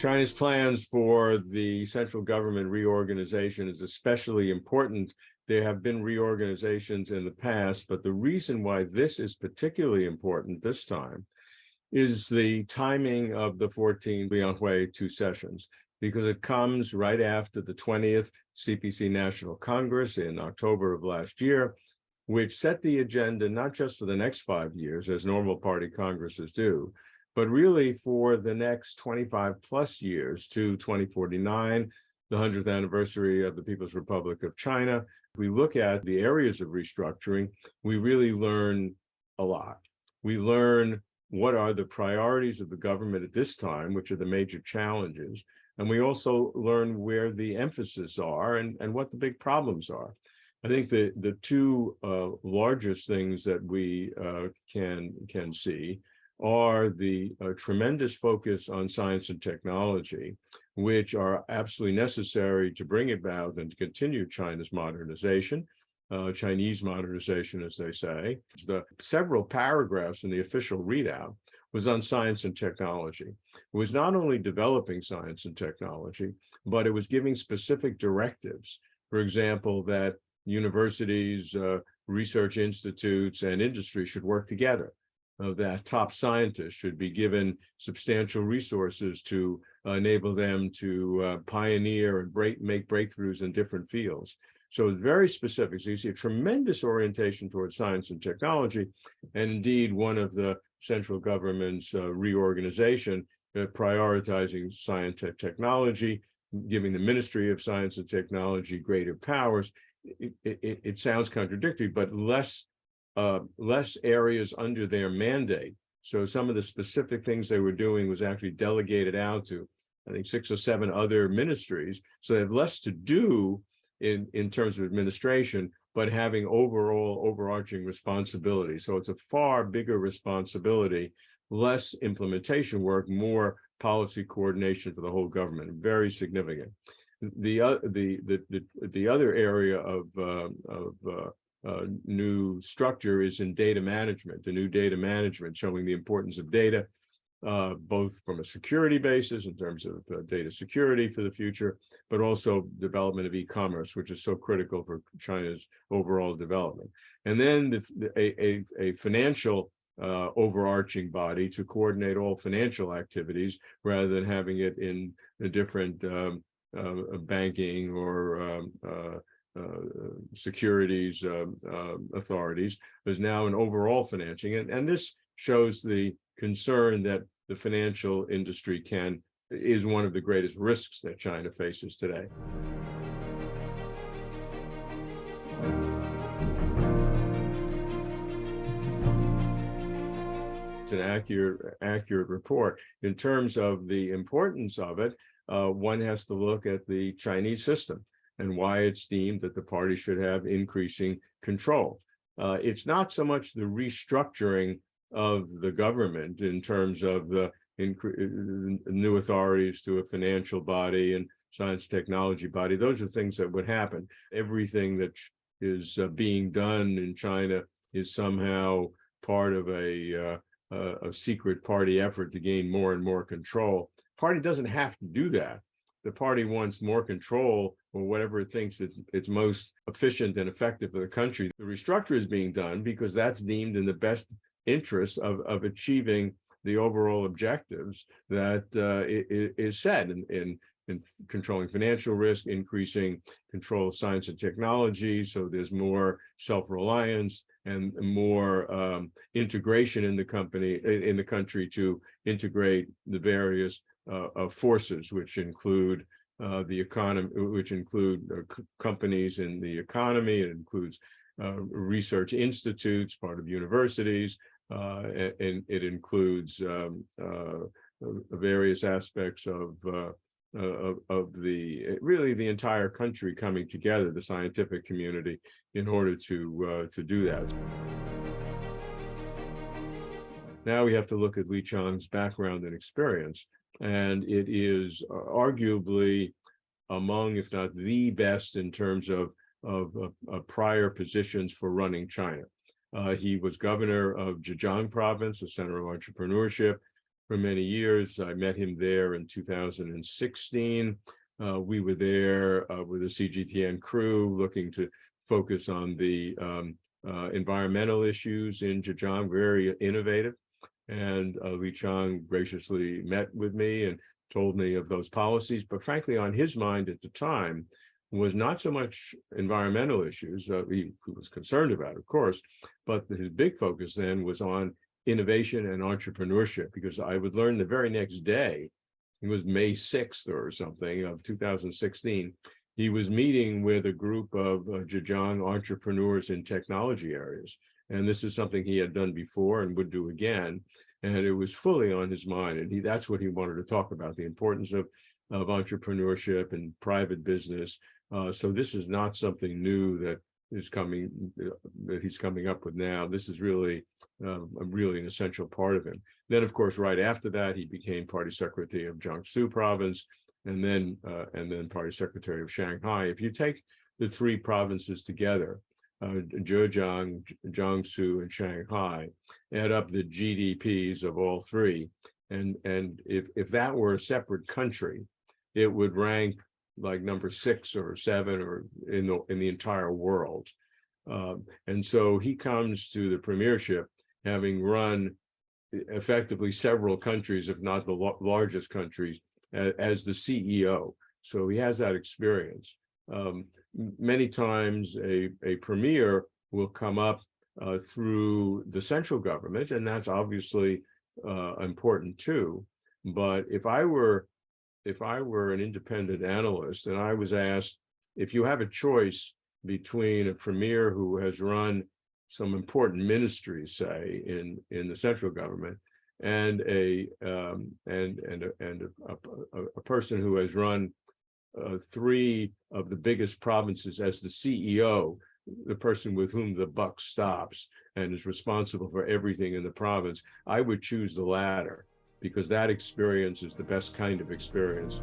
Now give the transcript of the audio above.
China's plans for the central government reorganization is especially important. There have been reorganizations in the past, but the reason why this is particularly important this time is the timing of the 14th Lianhui two sessions, because it comes right after the 20th CPC National Congress in October of last year, which set the agenda not just for the next 5 years, as normal party congresses do, but really for the next 25 plus years to 2049, the 100th anniversary of the People's Republic of China. If we look at the areas of restructuring, we really learn a lot. We learn what are the priorities of the government at this time, which are the major challenges. And we also learn where the emphasis are and what the big problems are. I think the two largest things that we can see are the tremendous focus on science and technology, which are absolutely necessary to bring about and to continue China's modernization, Chinese modernization, as they say. The several paragraphs in the official readout was on science and technology. It was not only developing science and technology, but it was giving specific directives. For example, that universities, research institutes, and industry should work together. That top scientists should be given substantial resources to enable them to pioneer and make breakthroughs in different fields. So it's very specific. So you see a tremendous orientation towards science and technology. And indeed, one of the central government's reorganization, prioritizing science and technology, giving the Ministry of Science and Technology greater powers. It sounds contradictory, but less areas under their mandate. So some of the specific things they were doing was actually delegated out to, I think, 6 or 7 other ministries. So they have less to do in terms of administration, but having overall overarching responsibility. So it's a far bigger responsibility, less implementation work, more policy coordination for the whole government. Very significant. The other area of new structure is in data management, the new data management, showing the importance of data, both from a security basis in terms of data security for the future, but also development of e-commerce, which is so critical for China's overall development. And then a financial overarching body to coordinate all financial activities rather than having it in a different banking or securities authorities. There's now an overall financing, and this shows the concern that the financial industry is one of the greatest risks that China faces today. It's an accurate report. In terms of the importance of it, one has to look at the Chinese system and why it's deemed that the party should have increasing control. It's not so much the restructuring of the government in terms of the new authorities to a financial body and science technology body. Those are things that would happen. Everything that is being done in China is somehow part of a secret party effort to gain more and more control. Party doesn't have to do that. The party wants more control or whatever it thinks it's most efficient and effective for the country. The restructure is being done because that's deemed in the best interest of achieving the overall objectives that is set in controlling financial risk, increasing control of science and technology, so there's more self-reliance and more integration in the country to integrate the various forces, which include the economy, which include companies in the economy. It includes research institutes, part of universities, and it includes various aspects of the entire country coming together, the scientific community, in order to do that. Now we have to look at Li Chang's background and experience, and it is arguably among, if not the best, in terms of prior positions for running China. He was governor of Zhejiang province, a center of entrepreneurship. for many years. I met him there in 2016. We were there with the CGTN crew looking to focus on the environmental issues in Zhejiang, very innovative. And Li Chang graciously met with me and told me of those policies. But frankly, on his mind at the time was not so much environmental issues. He was concerned about, of course, but his big focus then was on innovation and entrepreneurship, because I would learn the very next day, it was May 6th or something of 2016, he was meeting with a group of Zhejiang entrepreneurs in technology areas. And this is something he had done before and would do again. And it was fully on his mind. And that's what he wanted to talk about, the importance of entrepreneurship and private business. So this is not something new that is coming, that he's coming up with now. This is really an essential part of him. Then, of course, right after that, he became party secretary of Jiangsu province, and then party secretary of Shanghai. If you take the three provinces together, Zhejiang, Jiangsu, and Shanghai, add up the GDPs of all three, and if that were a separate country, it would rank like number 6 or 7 or in the entire world. And so he comes to the premiership having run effectively several countries, if not the largest countries, as the CEO. So he has that experience. Many times a premier will come up through the central government, and that's obviously important too. But if I were an independent analyst and I was asked, if you have a choice between a premier who has run some important ministries, say in the central government, and a person who has run 3 of the biggest provinces as the CEO, the person with whom the buck stops and is responsible for everything in the province, I would choose the latter, because that experience is the best kind of experience